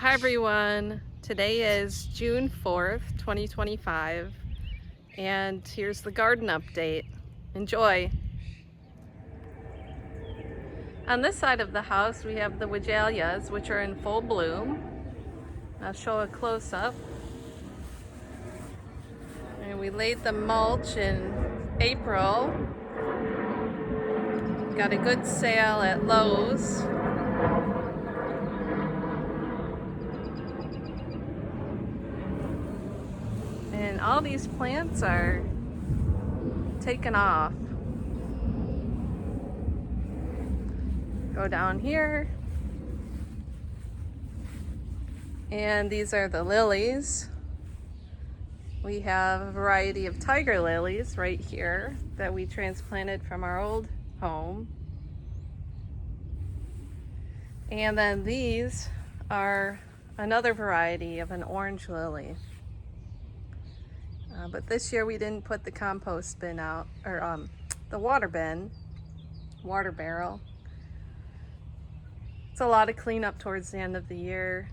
Hi everyone, today is June 4th, 2025, and here's the garden update. Enjoy! On this side of the house we have the Weigelias, which are in full bloom. I'll show a close-up. And we laid the mulch in April. Got a good sale at Lowe's. And all these plants are taken off. Go down here. And these are the lilies. We have a variety of tiger lilies right here that we transplanted from our old home. And then these are another variety of an orange lily. But this year we didn't put the compost bin out, or the water barrel. It's a lot of cleanup towards the end of the year.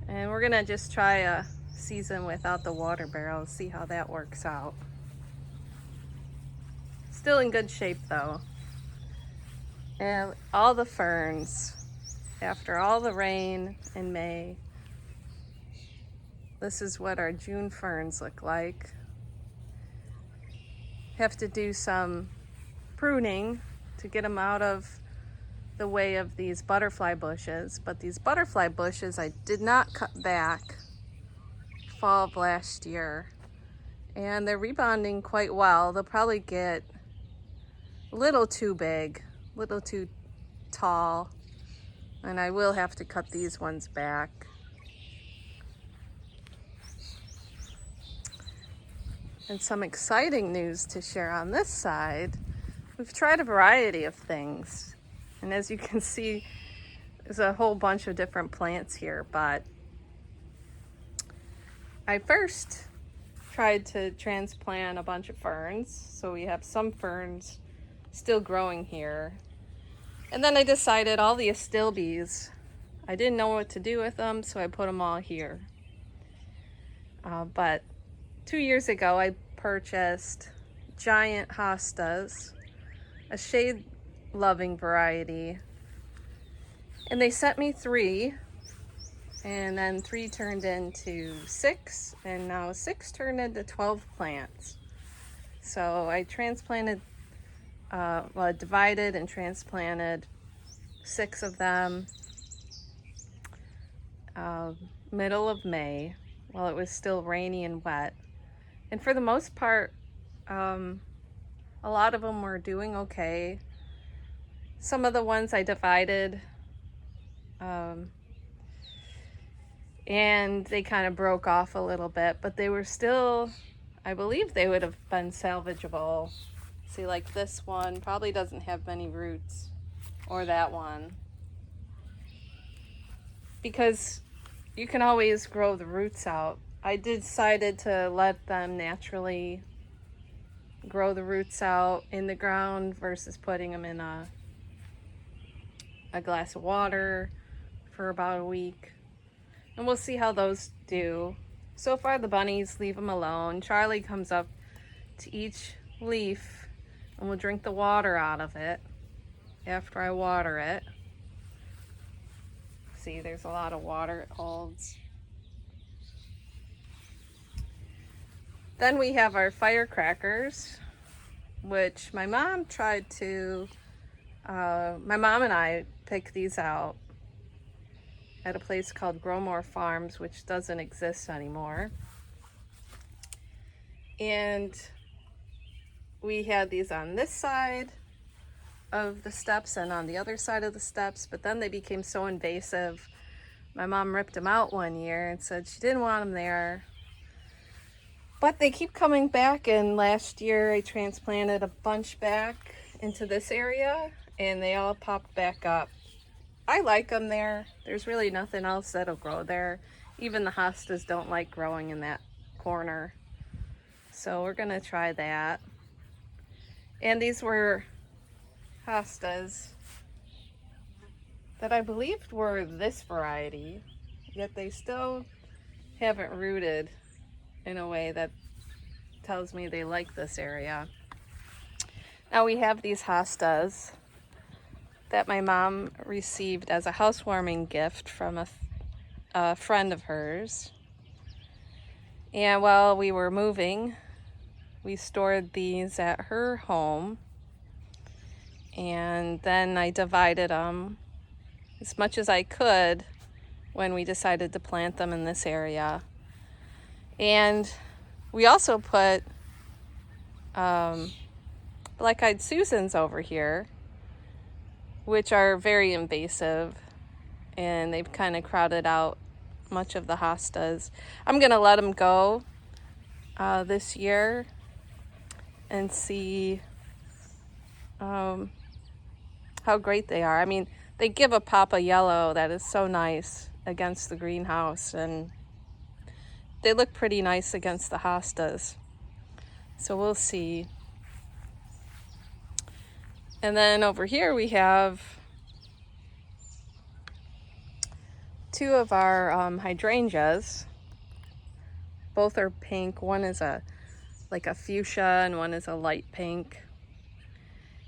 And we're gonna just try a season without the water barrel, see how that works out. Still in good shape though. And all the ferns, after all the rain in May, this is what our June ferns look like. Have to do some pruning to get them out of the way of these butterfly bushes, but these butterfly bushes I did not cut back fall of last year, and they're rebounding quite well. They'll probably get a little too big, a little too tall, and I will have to cut these ones back. And some exciting news to share on this side. We've tried a variety of things, and as you can see, there's a whole bunch of different plants here, but I first tried to transplant a bunch of ferns, so we have some ferns still growing here. And then I decided all the astilbes, I didn't know what to do with them, so I put them all here. But 2 years ago I purchased giant hostas, a shade-loving variety, and they sent me 3, and then 3 turned into 6, and now 6 turned into 12 plants. So I transplanted, I divided and transplanted 6 of them middle of May while it was still rainy and wet. And for the most part, a lot of them were doing okay. Some of the ones I divided, and they kind of broke off a little bit, but they were still, I believe they would have been salvageable. See, like this one probably doesn't have many roots, or that one, because you can always grow the roots out. I decided to let them naturally grow the roots out in the ground versus putting them in a glass of water for about a week. And we'll see how those do. So far the bunnies leave them alone. Charlie comes up to each leaf and will drink the water out of it after I water it. See, there's a lot of water it holds. Then we have our firecrackers, which my mom tried to, my mom and I picked these out at a place called Growmore Farms, which doesn't exist anymore. And we had these on this side of the steps and on the other side of the steps, but then they became so invasive. My mom ripped them out one year and said she didn't want them there. But they keep coming back, and last year I transplanted a bunch back into this area and they all popped back up. I like them there. There's really nothing else that'll grow there. Even the hostas don't like growing in that corner. So we're gonna try that. And these were hostas. that I believed were this variety, yet they still haven't rooted in a way that tells me they like this area. Now we have these hostas that my mom received as a housewarming gift from a friend of hers. And while we were moving, we stored these at her home. And then I divided them as much as I could when we decided to plant them in this area. And we also put black-eyed Susans over here, which are very invasive, and they've kind of crowded out much of the hostas. I'm gonna let them go this year and see how great they are. I mean, they give a pop of yellow that is so nice against the greenhouse, and they look pretty nice against the hostas. So we'll see. And then over here we have two of our hydrangeas. Both are pink. One is like a fuchsia and one is a light pink.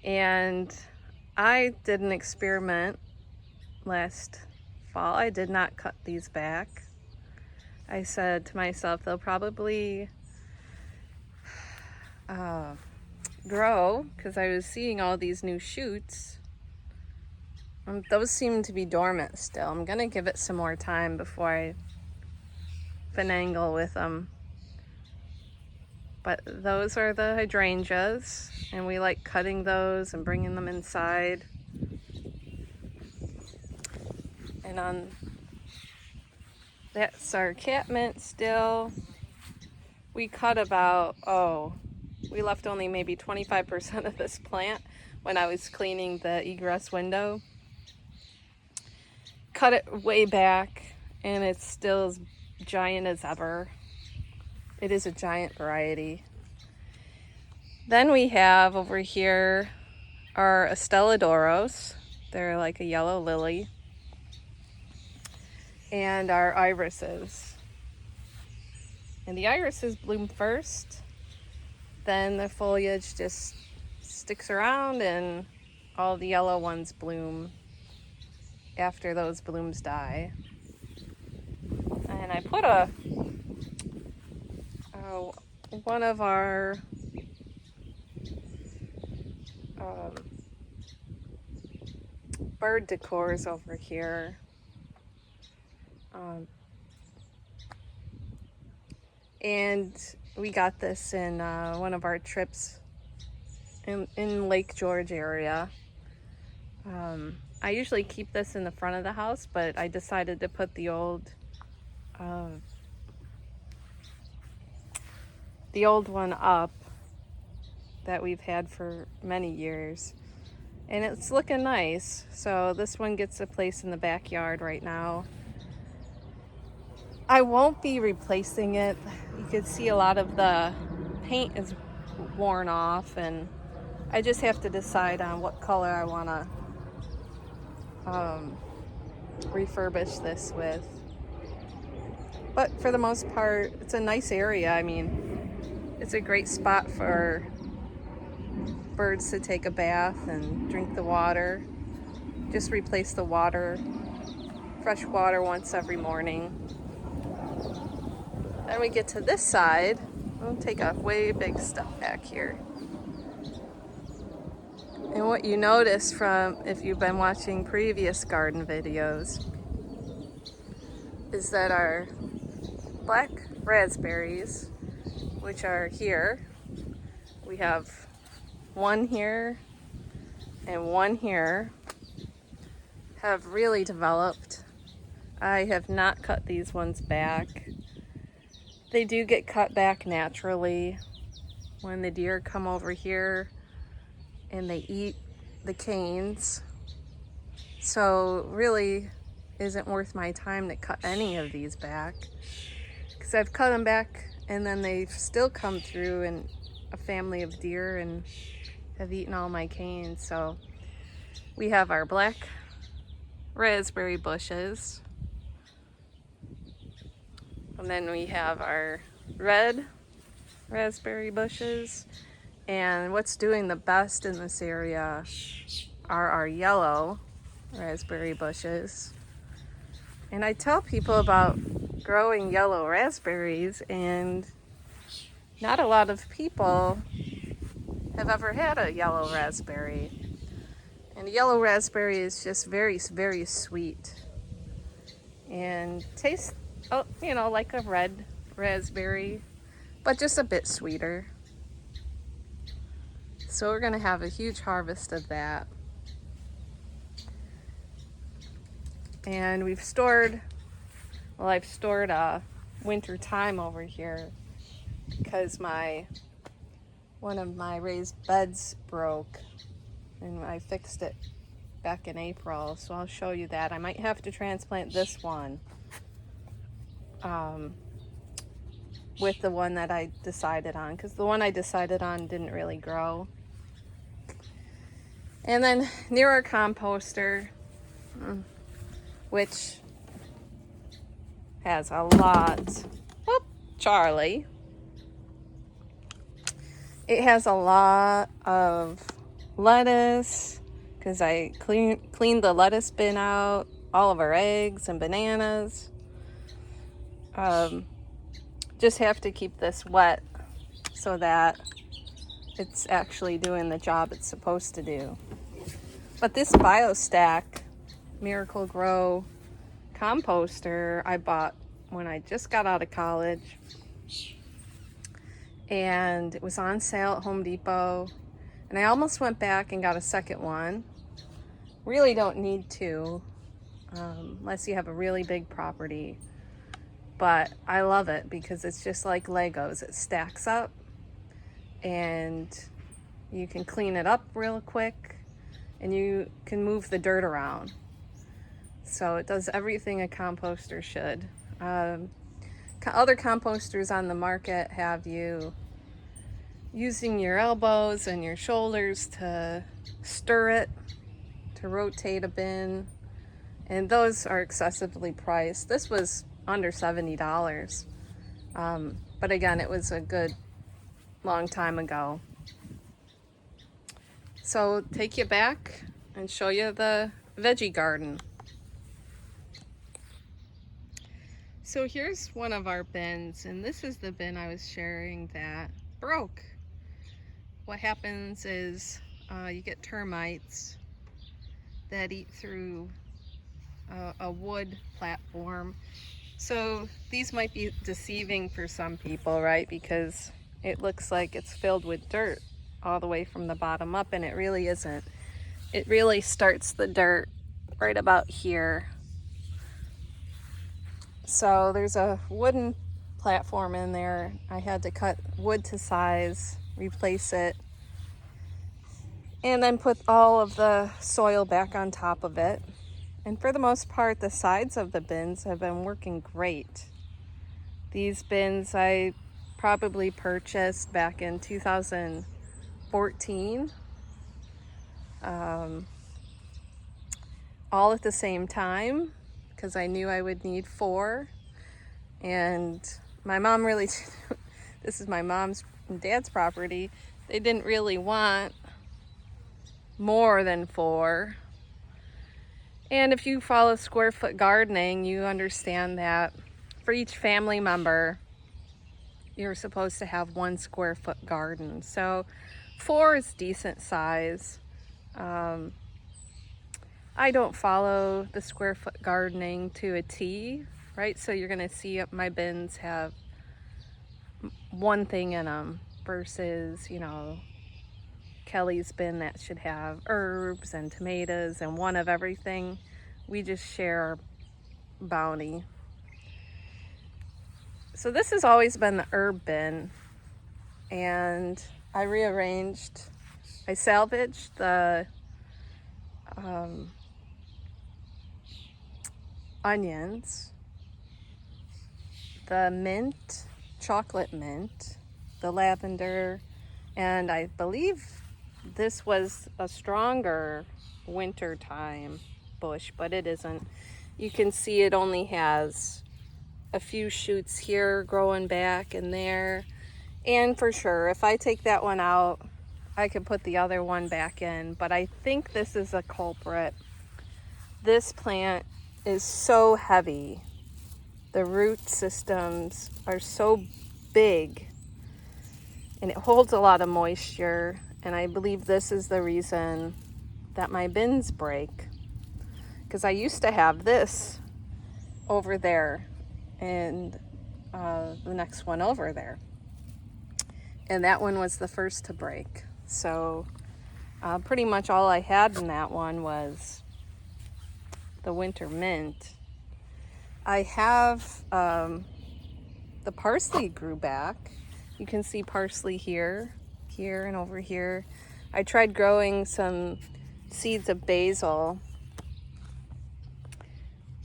And I did an experiment last fall. I did not cut these back. I said to myself, they'll probably grow, because I was seeing all these new shoots. Those seem to be dormant still. I'm gonna give it some more time before I finagle with them. But those are the hydrangeas, and we like cutting those and bringing them inside. And on that's our catmint still. We cut about, we left only maybe 25% of this plant when I was cleaning the egress window. Cut it way back, and it's still as giant as ever. It is a giant variety. Then we have over here our Estelladoros. They're like a yellow lily. And our irises. And the irises bloom first. Then the foliage just sticks around, and all the yellow ones bloom after those blooms die. And I put one of our bird decors over here. And we got this in one of our trips in Lake George area. I usually keep this in the front of the house, but I decided to put the old one up that we've had for many years, and it's looking nice. So this one gets a place in the backyard right now. I won't be replacing it. You can see a lot of the paint is worn off, and I just have to decide on what color I want to refurbish this with. But for the most part, it's a nice area. I mean, it's a great spot for birds to take a bath and drink the water. Just replace the water, fresh water, once every morning. Then we get to this side. We'll take a way big step back here. And what you notice from, if you've been watching previous garden videos, is that our black raspberries, which are here, we have one here and one here, have really developed. I have not cut these ones back. They do get cut back naturally when the deer come over here and they eat the canes. So really isn't worth my time to cut any of these back, because I've cut them back and then they've still come through in a family of deer and have eaten all my canes. So we have our black raspberry bushes. And then we have our red raspberry bushes. And what's doing the best in this area are our yellow raspberry bushes. And I tell people about growing yellow raspberries, and not a lot of people have ever had a yellow raspberry. And a yellow raspberry is just very, very sweet and tastes, like a red raspberry, but just a bit sweeter. So we're gonna have a huge harvest of that. And I've stored winter thyme over here because one of my raised beds broke, and I fixed it back in April, so I'll show you that. I might have to transplant this one with the one that I decided on, because the one I decided on didn't really grow. And then near our composter, which has a lot, Charlie. It has a lot of lettuce, because I cleaned the lettuce bin out, all of our eggs and bananas. Just have to keep this wet so that it's actually doing the job it's supposed to do. But this BioStack Miracle-Gro composter I bought when I just got out of college, and it was on sale at Home Depot, and I almost went back and got a second one. Really don't need to, unless you have a really big property, but I love it because it's just like Legos. It stacks up and you can clean it up real quick, and you can move the dirt around. So it does everything a composter should. Other composters on the market have you using your elbows and your shoulders to stir it, to rotate a bin, and those are excessively priced. This was under $70, but again, it was a good long time ago. So take you back and show you the veggie garden. So here's one of our bins, and this is the bin I was sharing that broke. What happens is you get termites that eat through a wood platform. So these might be deceiving for some people, right? Because it looks like it's filled with dirt all the way from the bottom up, and it really isn't. It really starts the dirt right about here. So there's a wooden platform in there. I had to cut wood to size, replace it, and then put all of the soil back on top of it. And for the most part, the sides of the bins have been working great. These bins I probably purchased back in 2014, all at the same time, because I knew I would need 4. And my mom really, this is my mom's and dad's property, they didn't really want more than 4. And if you follow square foot gardening, you understand that for each family member, you're supposed to have 1 square foot garden. So 4 is decent size. I don't follow the square foot gardening to a T, right? So you're gonna see my bins have 1 thing in them versus, Kelly's bin that should have herbs and tomatoes and 1 of everything. We just share our bounty. So this has always been the herb bin, and I salvaged the onions, the mint, chocolate mint, the lavender, and I believe this was a stronger winter time bush, but it isn't. You can see it only has a few shoots here growing back and there. And for sure, if I take that one out, I could put the other one back in, but I think this is a culprit. This plant is so heavy. The root systems are so big, and it holds a lot of moisture, and I believe this is the reason that my bins break, because I used to have this over there and the next one over there, and that one was the first to break. So pretty much all I had in that one was the winter mint. I have the parsley grew back. You can see parsley here, and over here. I tried growing some seeds of basil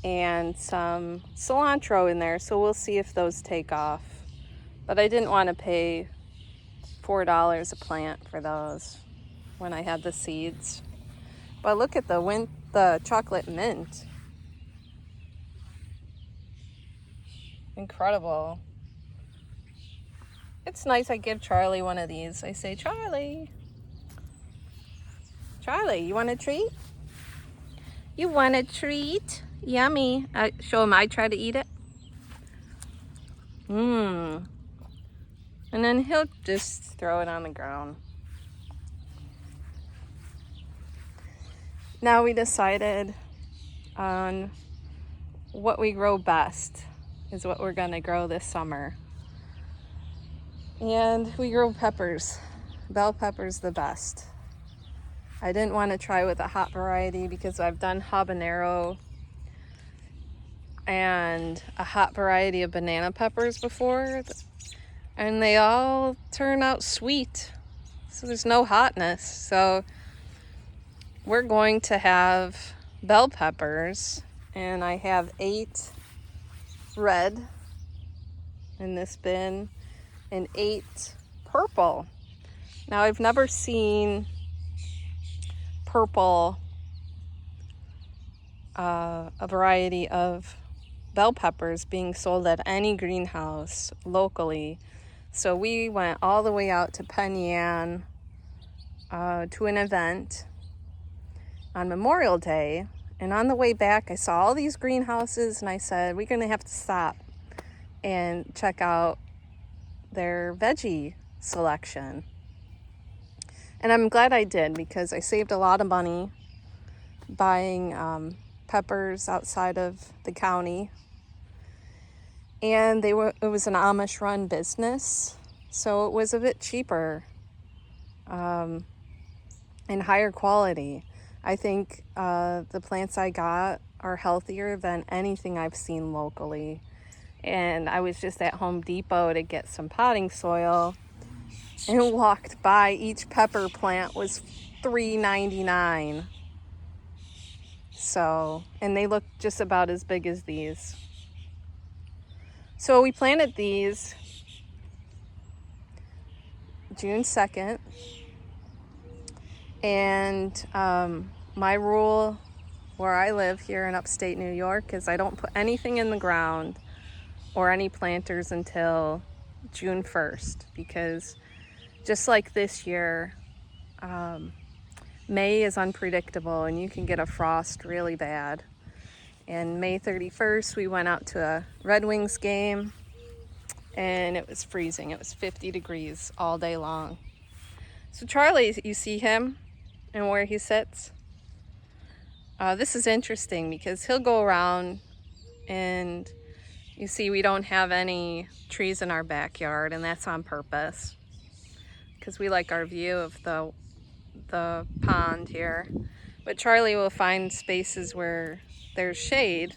and some cilantro in there, so we'll see if those take off. But I didn't want to pay $4 a plant for those when I had the seeds. But look at the chocolate mint. Incredible. It's nice. I give Charlie one of these. I say, Charlie, you want a treat? You want a treat? Yummy. Show him I try to eat it. And then he'll just throw it on the ground. Now we decided on what we grow best is what we're gonna grow this summer. And we grow peppers. Bell pepper's the best. I didn't want to try with a hot variety because I've done habanero and a hot variety of banana peppers before, and they all turn out sweet. So there's no hotness. So we're going to have bell peppers, and I have 8 red in this bin and 8 purple. Now I've never seen purple, a variety of bell peppers being sold at any greenhouse locally. So we went all the way out to Penn Yan to an event on Memorial Day. And on the way back, I saw all these greenhouses, and I said, we're gonna have to stop and check out their veggie selection. And I'm glad I did, because I saved a lot of money buying peppers outside of the county. And it was an Amish run business, so it was a bit cheaper and higher quality. I think the plants I got are healthier than anything I've seen locally. And I was just at Home Depot to get some potting soil and walked by. Each pepper plant was $3.99. So, and they look just about as big as these. So we planted these June 2nd. And my rule where I live here in upstate New York is I don't put anything in the ground or any planters until June 1st, because just like this year, May is unpredictable and you can get a frost really bad. And May 31st, we went out to a Red Wings game and it was freezing. It was 50 degrees all day long. So Charlie, you see him and where he sits? This is interesting because he'll go around, and you see we don't have any trees in our backyard, and that's on purpose because we like our view of the pond here. But Charlie will find spaces where there's shade,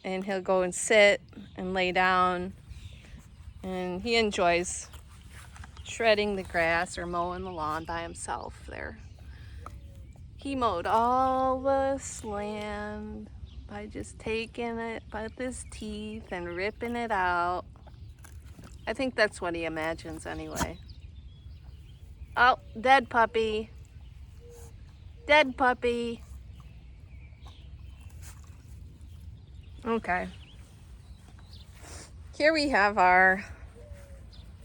and he'll go and sit and lay down, and he enjoys shredding the grass or mowing the lawn by himself there. He mowed all this land by just taking it with his teeth and ripping it out. I think that's what he imagines anyway. Oh, dead puppy. Dead puppy. Okay. Here we have our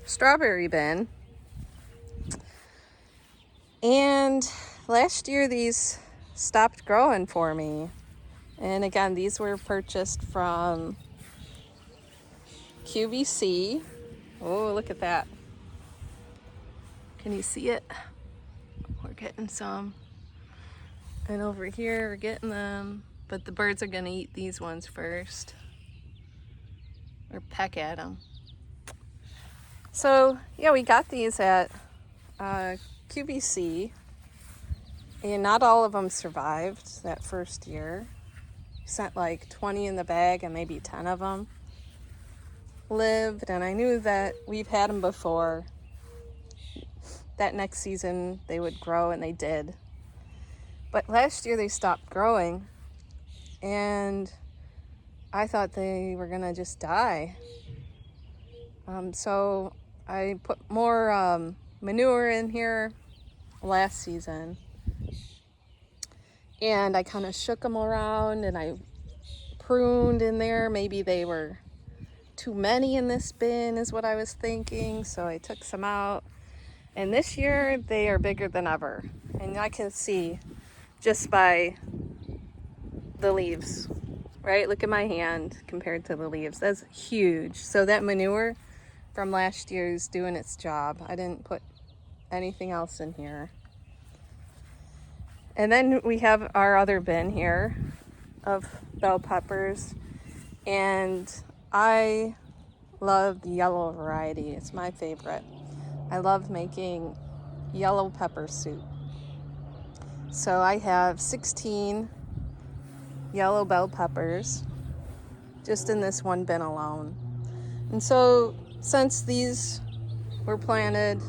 strawberry bin. And last year these stopped growing for me. And again, these were purchased from QVC. Oh, look at that. Can you see it? We're getting some. And over here, we're getting them. But the birds are gonna eat these ones first. Or peck at them. So, yeah, we got these at QVC. And not all of them survived that first year. Sent like 20 in the bag and maybe 10 of them lived. And I knew that we've had them before. That next season they would grow, and they did. But last year they stopped growing, and I thought they were gonna just die. So I put more manure in here last season, and I kind of shook them around and I pruned in there. Maybe they were too many in this bin is what I was thinking, so I took some out. And this year they are bigger than ever, and I can see just by the leaves, right? Look at my hand compared to the leaves. That's huge. So that manure from last year is doing its job. I didn't put anything else in here. And then we have our other bin here of bell peppers, and I love the yellow variety. It's my favorite. I love making yellow pepper soup. So I have 16 yellow bell peppers just in this one bin alone. And so since these were planted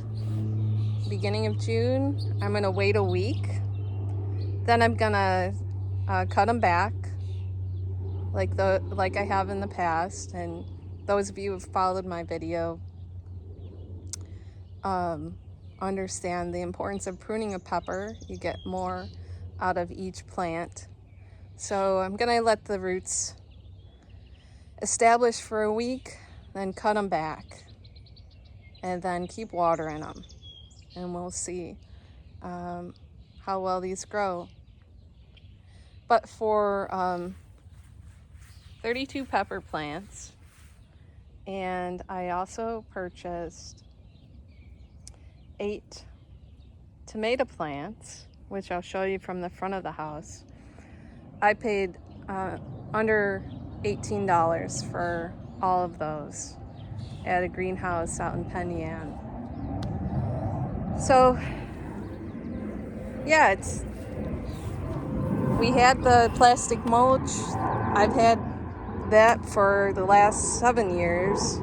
beginning of June, I'm gonna wait a week. Then I'm gonna cut them back like I have in the past. And those of you who have followed my video understand the importance of pruning a pepper. You get more out of each plant. So I'm gonna let the roots establish for a week, then cut them back, and then keep watering them, and we'll see how well these grow. But for 32 pepper plants, and I also purchased 8 tomato plants, which I'll show you from the front of the house. I paid under $18 for all of those at a greenhouse out in Penn Yan. So yeah, we had the plastic mulch. I've had that for the last 7 years.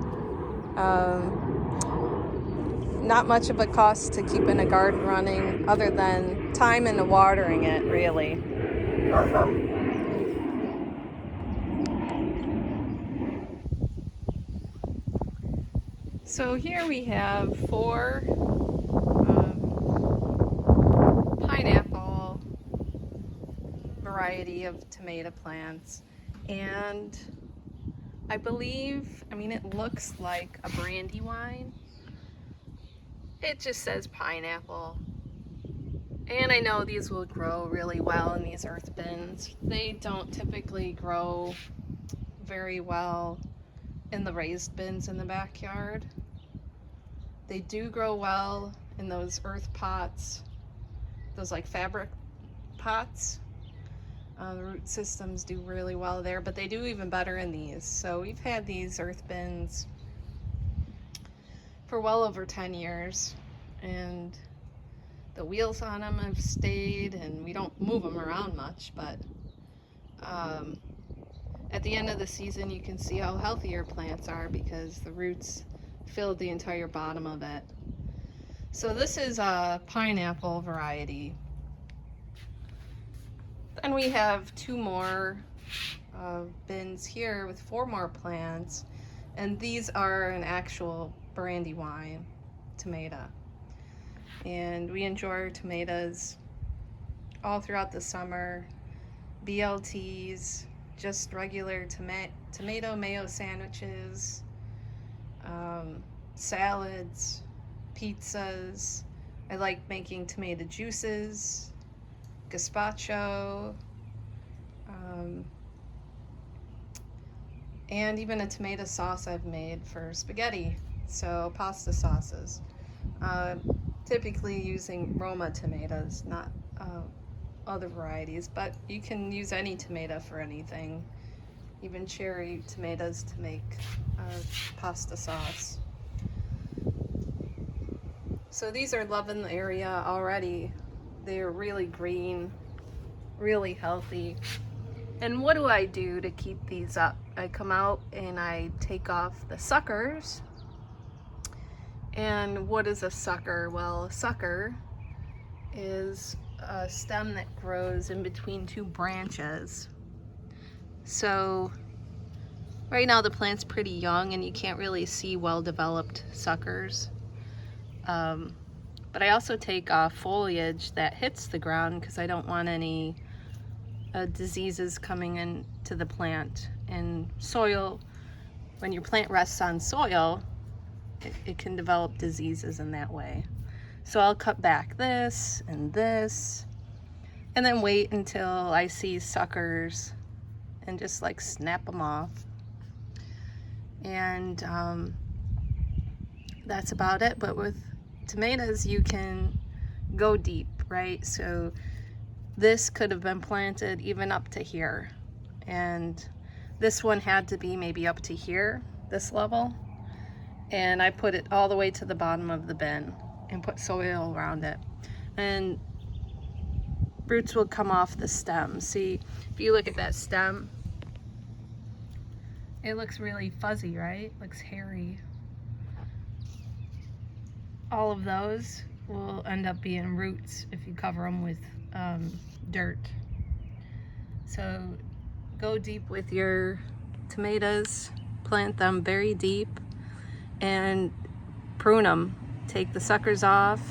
Not much of a cost to keeping a garden running other than time into watering it, really. So here we have 4 pineapple variety of tomato plants, and I believe, it looks like a brandy wine. It just says pineapple. And I know these will grow really well in these earth bins. They don't typically grow very well in the raised bins in the backyard. They do grow well in those earth pots, those like fabric pots. The root systems do really well there, but they do even better in these. So we've had these earth bins for well over 10 years, and the wheels on them have stayed, and we don't move them around much, but at the end of the season you can see how healthy your plants are because the roots filled the entire bottom of it. So this is a pineapple variety. And we have 2 more bins here with 4 more plants, and these are an actual brandy wine tomato. And we enjoy our tomatoes all throughout the summer. BLTs, just regular tomato mayo sandwiches, salads, pizzas. I like making tomato juices, gazpacho, and even a tomato sauce I've made for spaghetti, so pasta sauces. Typically using Roma tomatoes, not other varieties, but you can use any tomato for anything, even cherry tomatoes to make pasta sauce. So these are loving the area already. They're really green, really healthy. And what do I do to keep these up? I come out and I take off the suckers. And what is a sucker? Well, a sucker is a stem that grows in between two branches. So right now the plant's pretty young and you can't really see well-developed suckers. But I also take off foliage that hits the ground because I don't want any diseases coming into the plant. And soil, when your plant rests on soil, it can develop diseases in that way. So I'll cut back this, and then wait until I see suckers and just like snap them off. And that's about it. But with tomatoes, you can go deep, right? So this could have been planted even up to here. And this one had to be maybe up to here, this level. And I put it all the way to the bottom of the bin and put soil around it. And roots will come off the stem. See, if you look at that stem, it looks really fuzzy, right? Looks hairy. All of those will end up being roots if you cover them with dirt. So go deep with your tomatoes, plant them very deep, and prune them. Take the suckers off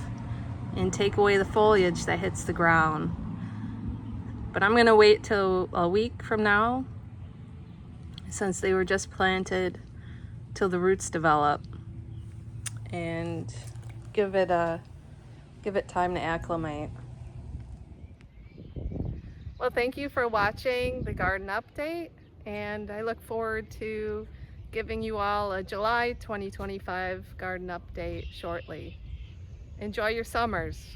and take away the foliage that hits the ground. But I'm gonna wait till a week from now, since they were just planted, till the roots develop, and give it time to acclimate. Well, thank you for watching the garden update, and I look forward to giving you all a July 2025 garden update shortly. Enjoy your summers.